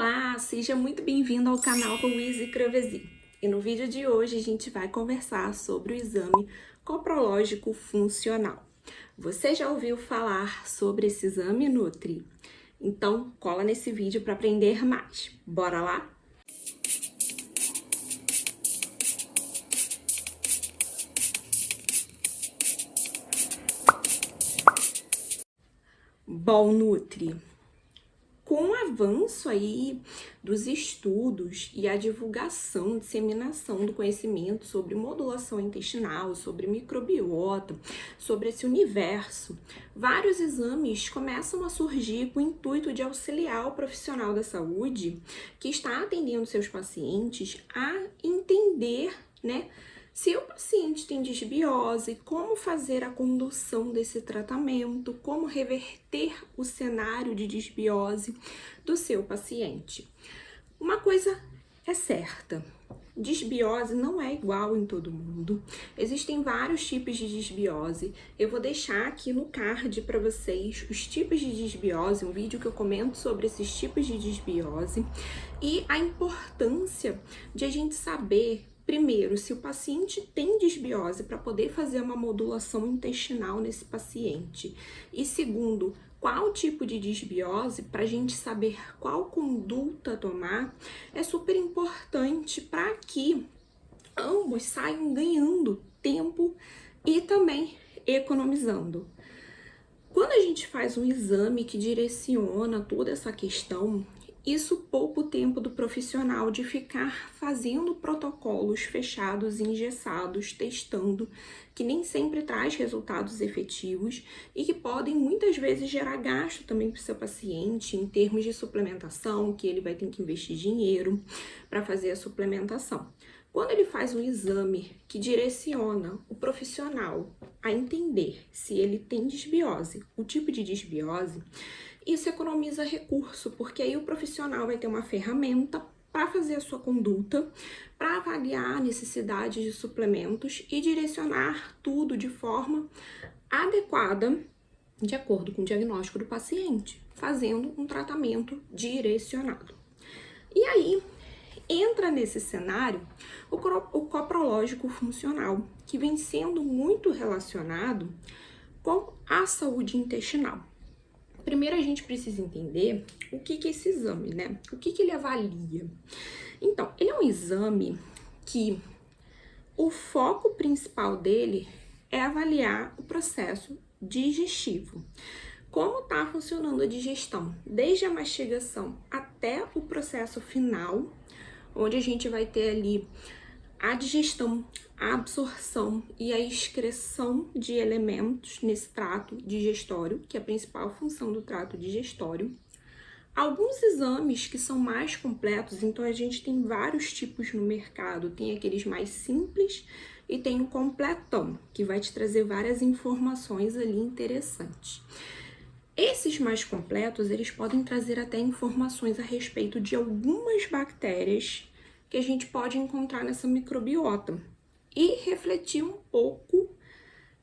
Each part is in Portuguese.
Olá, seja muito bem-vindo ao canal Louise Cravesi. E no vídeo de hoje a gente vai conversar sobre o exame coprológico funcional. Você já ouviu falar sobre esse exame, Nutri? Então, cola nesse vídeo para aprender mais. Bora lá? Bom, Nutri, com o avanço aí dos estudos e a divulgação, disseminação do conhecimento sobre modulação intestinal, sobre microbiota, sobre esse universo, vários exames começam a surgir com o intuito de auxiliar o profissional da saúde que está atendendo seus pacientes a entender, se o paciente tem disbiose, como fazer a condução desse tratamento, como reverter o cenário de disbiose do seu paciente. Uma coisa é certa, disbiose não é igual em todo mundo. Existem vários tipos de disbiose. Eu vou deixar aqui no card para vocês os tipos de disbiose, um vídeo que eu comento sobre esses tipos de disbiose e a importância de a gente saber, primeiro, se o paciente tem disbiose para poder fazer uma modulação intestinal nesse paciente. E segundo, qual tipo de disbiose, para a gente saber qual conduta tomar, é super importante para que ambos saiam ganhando tempo e também economizando. Quando a gente faz um exame que direciona toda essa questão, isso poupa o tempo do profissional de ficar fazendo protocolos fechados e engessados, testando, que nem sempre traz resultados efetivos e que podem muitas vezes gerar gasto também para o seu paciente em termos de suplementação, que ele vai ter que investir dinheiro para fazer a suplementação. Quando ele faz um exame que direciona o profissional a entender se ele tem disbiose, o tipo de disbiose, isso economiza recurso, porque aí o profissional vai ter uma ferramenta para fazer a sua conduta, para avaliar a necessidade de suplementos e direcionar tudo de forma adequada, de acordo com o diagnóstico do paciente, fazendo um tratamento direcionado. E aí, entra nesse cenário o coprológico funcional, que vem sendo muito relacionado com a saúde intestinal. Primeiro a gente precisa entender o que é esse exame, O que ele avalia? Então, ele é um exame que o foco principal dele é avaliar o processo digestivo. Como está funcionando a digestão, desde a mastigação até o processo final, onde a gente vai ter ali a digestão, a absorção e a excreção de elementos nesse trato digestório, que é a principal função do trato digestório. Alguns exames que são mais completos, então a gente tem vários tipos no mercado, tem aqueles mais simples e tem o completão, que vai te trazer várias informações ali interessantes. Esses mais completos, eles podem trazer até informações a respeito de algumas bactérias que a gente pode encontrar nessa microbiota e refletir um pouco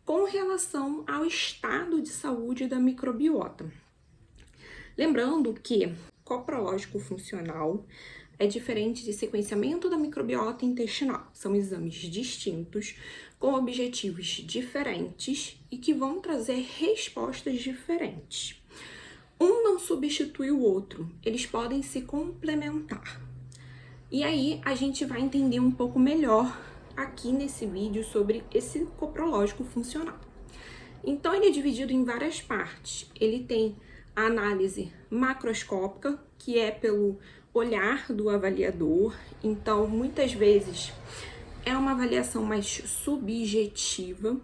com relação ao estado de saúde da microbiota. Lembrando que coprológico funcional é diferente de sequenciamento da microbiota intestinal. São exames distintos, com objetivos diferentes e que vão trazer respostas diferentes. Um não substitui o outro, eles podem se complementar. E aí a gente vai entender um pouco melhor aqui nesse vídeo sobre esse coprológico funcional. Então ele é dividido em várias partes. Ele tem a análise macroscópica, que é pelo olhar do avaliador. Então muitas vezes é uma avaliação mais subjetiva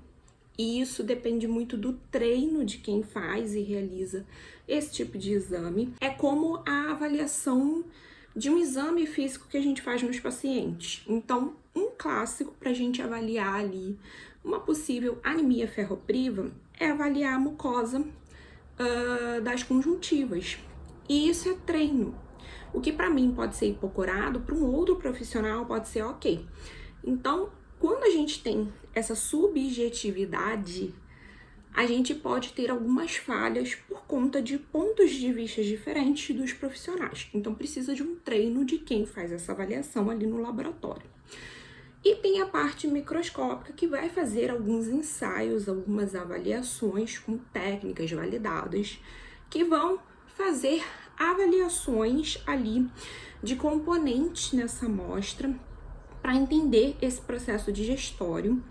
e isso depende muito do treino de quem faz e realiza esse tipo de exame. É como a avaliação de um exame físico que a gente faz nos pacientes. Então, um clássico para a gente avaliar ali uma possível anemia ferropriva é avaliar a mucosa das conjuntivas. E isso é treino. O que para mim pode ser hipocorado, para um outro profissional pode ser ok. Então, quando a gente tem essa subjetividade, a gente pode ter algumas falhas por conta de pontos de vista diferentes dos profissionais. Então, precisa de um treino de quem faz essa avaliação ali no laboratório. E tem a parte microscópica, que vai fazer alguns ensaios, algumas avaliações com técnicas validadas, que vão fazer avaliações ali de componentes nessa amostra para entender esse processo digestório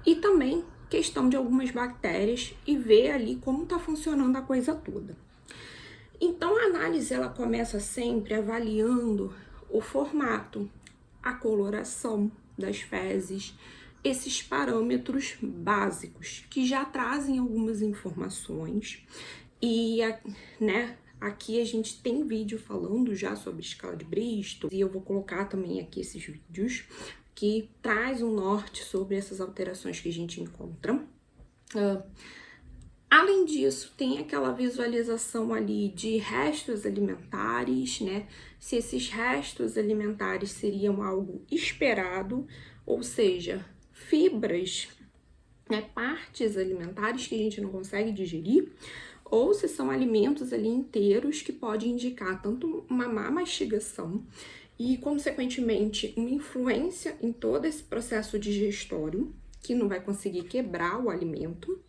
e também questão de algumas bactérias e ver ali como está funcionando a coisa toda. Então, a análise ela começa sempre avaliando o formato, a coloração das fezes, esses parâmetros básicos que já trazem algumas informações e, né, aqui a gente tem vídeo falando já sobre escala de Bristol e eu vou colocar também aqui esses vídeos que traz um norte sobre essas alterações que a gente encontra. Além disso, tem aquela visualização ali de restos alimentares, né? Se esses restos alimentares seriam algo esperado, ou seja, fibras, né, partes alimentares que a gente não consegue digerir, ou se são alimentos ali inteiros que podem indicar tanto uma má mastigação e, consequentemente, uma influência em todo esse processo digestório, que não vai conseguir quebrar o alimento,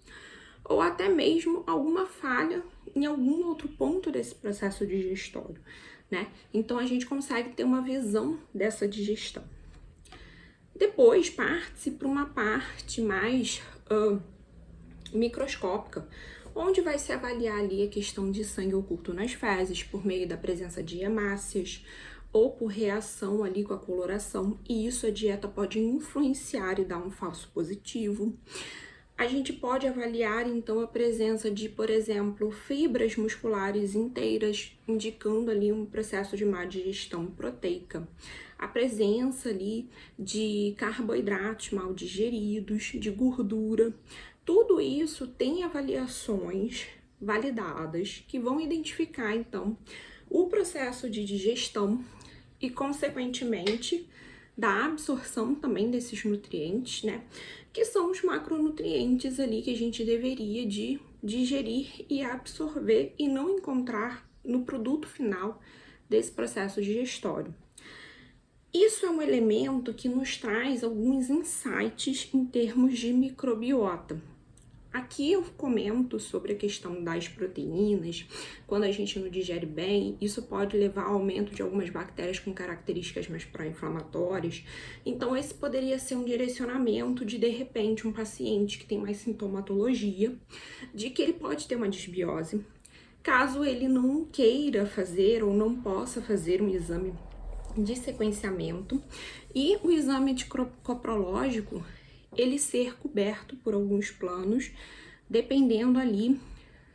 ou até mesmo alguma falha em algum outro ponto desse processo digestório, né? Então, a gente consegue ter uma visão dessa digestão. Depois, parte-se para uma parte mais microscópica, onde vai se avaliar ali a questão de sangue oculto nas fezes, por meio da presença de hemácias, ou por reação ali com a coloração, e isso a dieta pode influenciar e dar um falso positivo. A gente pode avaliar, então, a presença de, por exemplo, fibras musculares inteiras, indicando ali um processo de má digestão proteica. A presença ali de carboidratos mal digeridos, de gordura. Tudo isso tem avaliações validadas que vão identificar, então, o processo de digestão e, consequentemente, da absorção também desses nutrientes, né? Que são os macronutrientes ali que a gente deveria de digerir e absorver e não encontrar no produto final desse processo digestório. Isso é um elemento que nos traz alguns insights em termos de microbiota. Aqui eu comento sobre a questão das proteínas. Quando a gente não digere bem, isso pode levar ao aumento de algumas bactérias com características mais pró-inflamatórias. Então, esse poderia ser um direcionamento de repente, um paciente que tem mais sintomatologia, de que ele pode ter uma disbiose. Caso ele não queira fazer ou não possa fazer um exame de sequenciamento e o exame coprológico, ele ser coberto por alguns planos, dependendo ali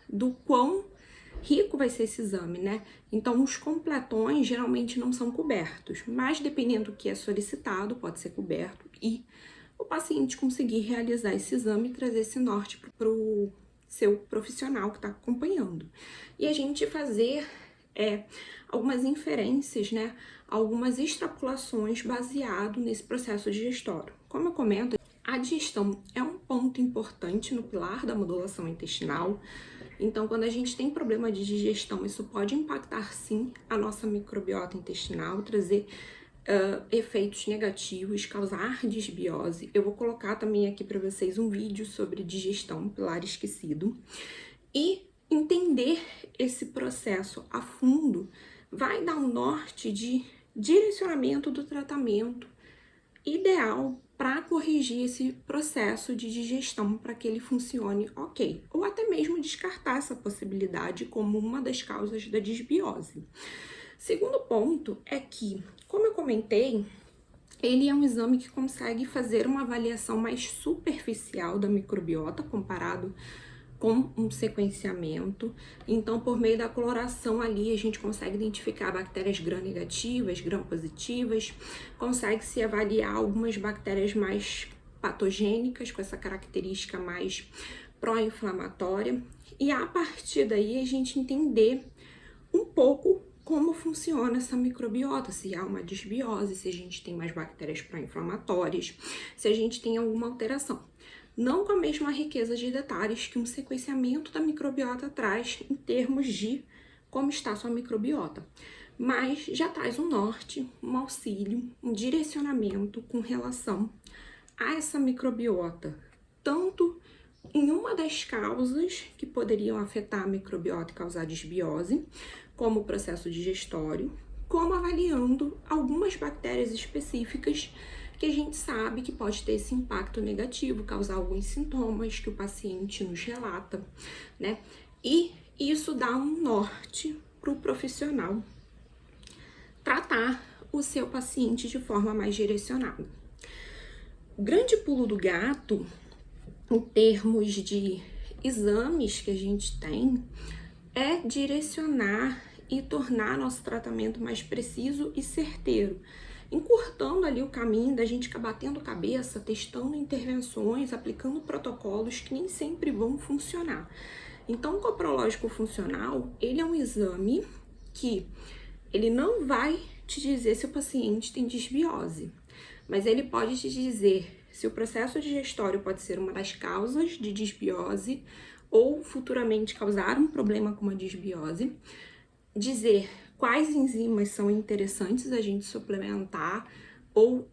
do quão rico vai ser esse exame, né? Então, os completões geralmente não são cobertos, mas dependendo do que é solicitado, pode ser coberto e o paciente conseguir realizar esse exame e trazer esse norte para o seu profissional que está acompanhando. E a gente fazer algumas inferências, né? Algumas extrapolações baseado nesse processo digestório. Como eu comento, a digestão é um ponto importante no pilar da modulação intestinal. Então, quando a gente tem problema de digestão, isso pode impactar sim a nossa microbiota intestinal, trazer efeitos negativos, causar disbiose. Eu vou colocar também aqui para vocês um vídeo sobre digestão, pilar esquecido. E entender esse processo a fundo vai dar um norte de direcionamento do tratamento ideal para corrigir esse processo de digestão para que ele funcione ok, ou até mesmo descartar essa possibilidade como uma das causas da disbiose. Segundo ponto é que, como eu comentei, ele é um exame que consegue fazer uma avaliação mais superficial da microbiota comparado com um sequenciamento. Então, por meio da coloração ali, a gente consegue identificar bactérias gram-negativas, gram-positivas, consegue-se avaliar algumas bactérias mais patogênicas, com essa característica mais pró-inflamatória, e a partir daí a gente entender um pouco como funciona essa microbiota, se há uma disbiose, se a gente tem mais bactérias pró-inflamatórias, se a gente tem alguma alteração. não com a mesma riqueza de detalhes que um sequenciamento da microbiota traz em termos de como está sua microbiota, mas já traz um norte, um auxílio, um direcionamento com relação a essa microbiota, tanto em uma das causas que poderiam afetar a microbiota e causar desbiose, como o processo digestório, como avaliando algumas bactérias específicas que a gente sabe que pode ter esse impacto negativo, causar alguns sintomas que o paciente nos relata, né? E isso dá um norte para o profissional tratar o seu paciente de forma mais direcionada. O grande pulo do gato, em termos de exames que a gente tem, é direcionar e tornar nosso tratamento mais preciso e certeiro, encurtando ali o caminho da gente ficar batendo cabeça, testando intervenções, aplicando protocolos que nem sempre vão funcionar. Então, o coprológico funcional, ele é um exame que ele não vai te dizer se o paciente tem desbiose, mas ele pode te dizer se o processo digestório pode ser uma das causas de desbiose ou futuramente causar um problema com uma desbiose, dizer quais enzimas são interessantes a gente suplementar ou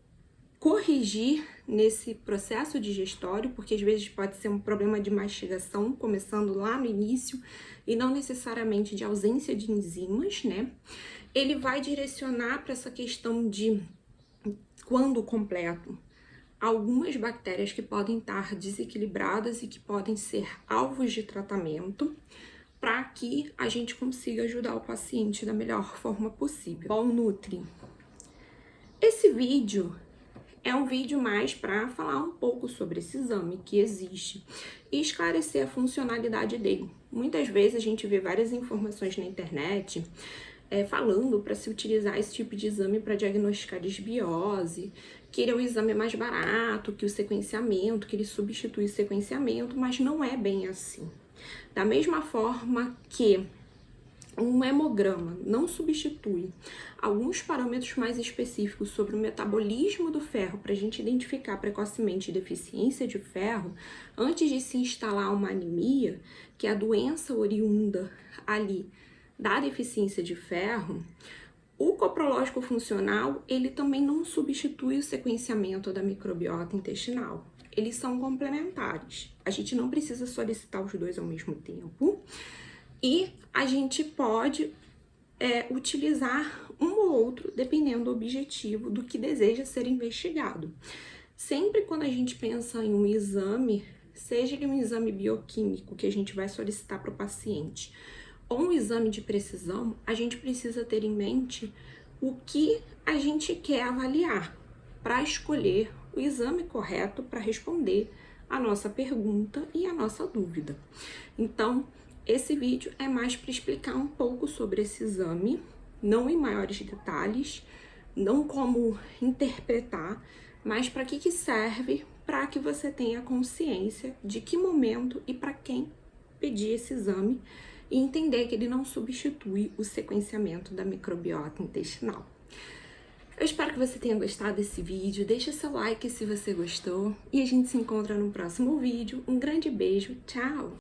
corrigir nesse processo digestório, porque às vezes pode ser um problema de mastigação, começando lá no início, e não necessariamente de ausência de enzimas, né? Ele vai direcionar para essa questão de, quando completo, algumas bactérias que podem estar desequilibradas e que podem ser alvos de tratamento, para que a gente consiga ajudar o paciente da melhor forma possível. Bom, Nutri, esse vídeo é um vídeo mais para falar um pouco sobre esse exame que existe e esclarecer a funcionalidade dele. Muitas vezes a gente vê várias informações na internet falando para se utilizar esse tipo de exame para diagnosticar desbiose, que ele é um exame mais barato que o sequenciamento, que ele substitui o sequenciamento, mas não é bem assim. Da mesma forma que um hemograma não substitui alguns parâmetros mais específicos sobre o metabolismo do ferro para a gente identificar precocemente deficiência de ferro, antes de se instalar uma anemia, que é a doença oriunda ali da deficiência de ferro, o coprológico funcional, ele também não substitui o sequenciamento da microbiota intestinal. Eles são complementares. A gente não precisa solicitar os dois ao mesmo tempo. E a gente pode utilizar um ou outro, dependendo do objetivo do que deseja ser investigado. Sempre quando a gente pensa em um exame, seja ele um exame bioquímico que a gente vai solicitar para o paciente, ou um exame de precisão, a gente precisa ter em mente o que a gente quer avaliar para escolher o exame correto para responder a nossa pergunta e a nossa dúvida. Então, esse vídeo é mais para explicar um pouco sobre esse exame, não em maiores detalhes, não como interpretar, mas para que serve, para que você tenha consciência de que momento e para quem pedir esse exame e entender que ele não substitui o sequenciamento da microbiota intestinal. Eu espero que você tenha gostado desse vídeo, deixa seu like se você gostou e a gente se encontra no próximo vídeo. Um grande beijo, tchau!